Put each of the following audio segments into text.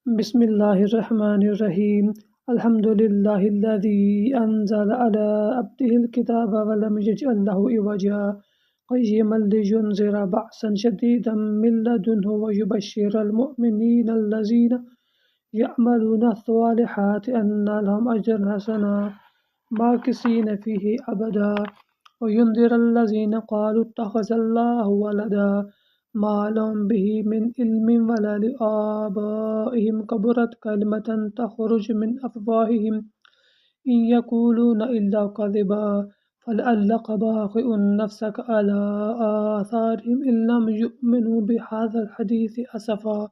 بسم الله الرحمن الرحيم. الحمد لله الذي أنزل على عبده الكتاب ولم يجعل له عوجا قيما لينذر بأسا شديدا من لدنه ويبشر المؤمنين الذين يعملون الصالحات أن لهم أجرا حسنا ماكثين فيه أبدا وينذر الذين قالوا اتخذ الله ولدا ما لهم به من علم ولا لآبائهم كبرت كلمة تخرج من أفواههم إن يقولون إلا كذبا فلعلك باخع نفسك على آثارهم إن لم يؤمنوا بهذا الحديث أسفا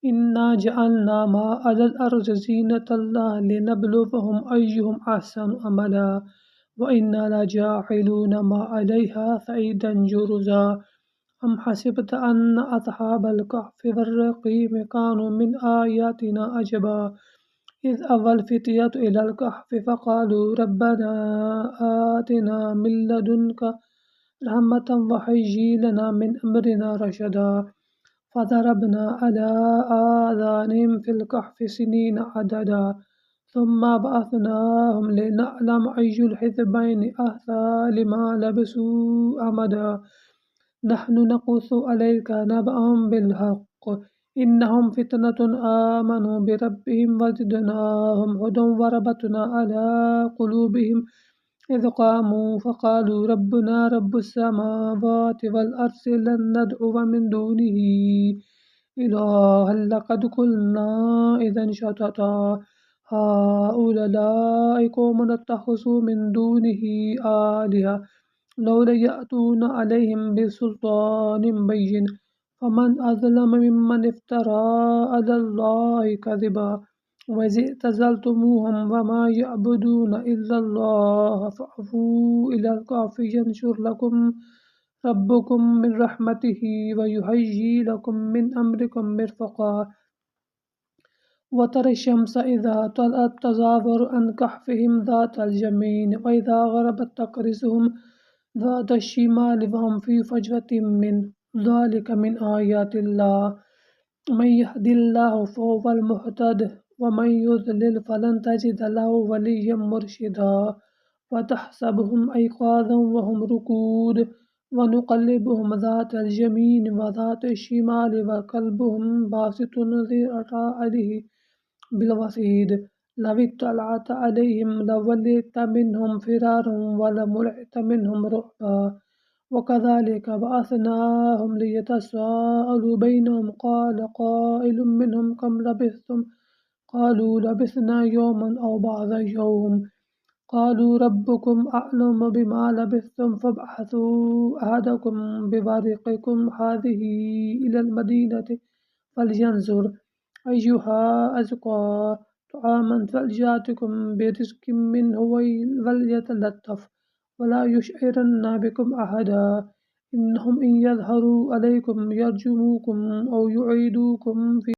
إنا جعلنا ما على الأرض زينة الله لنبلوهم أيهم أحسن عملا وإنا لجاعلون ما عليها صعيدا جرزا أم حسبت أن أصحاب الكهف والرقيم كانوا من آياتنا عجبا إذ أوى الفتية إلى الكهف فقالوا ربنا آتنا من لدنك رحمة وهيئ لنا من أمرنا رشدا فضربنا على آذانهم في الكهف سنين عددا ثم بعثناهم لنعلم أي الحزبين أحصى لما لبثوا أمدا نحن نقص عليك نبأهم بالحق إنهم فتنة آمنوا بربهم وزدناهم هدى وربطنا على قلوبهم إذ قاموا فقالوا ربنا رب السماوات والأرض لن ندعو من دونه إلها لقد قلنا إذا شططا هؤلاء قوم اتخذوا من دونه آلهة لولا يأتون عليهم بسلطان بين فمن أظلم ممن افترى على الله كذبا وإذ اعتزلتموهم وما يعبدون إلا الله فأووا إلى الكهف ينشر لكم ربكم من رحمته ويهيئ لكم من أمركم مرفقا وترى الشمس إذا طلعت تزاور عن كهفهم ذات اليمين وإذا غربت تقرضهم ذات الشمال وهم في فجوة من ذلك من آيات الله من يهد الله فهو المهتد ومن يضلل فلن تجد له وليا مرشدا وتحسبهم أيقاظا وهم ركود ونقلبهم ذات اليمين وذات الشمال وكلبهم باسط ذراعيه بالوصيد لو اطلعت عليهم لوليت منهم فرارا ولملئت منهم رعبا وكذلك بعثناهم ليتساءلوا بينهم قال قائل منهم كم لبثتم قالوا لبثنا يوما أو بعض يوم قالوا ربكم أعلم بما لبثتم فابعثوا أحدكم بورقكم هذه إلى المدينة فلينظر أيها أزكى طعاما فليأتكم برزق منه وليتلطف ولا يشعرن بكم أحدا إنهم إن يظهروا عليكم يرجموكم أو يعيدوكم في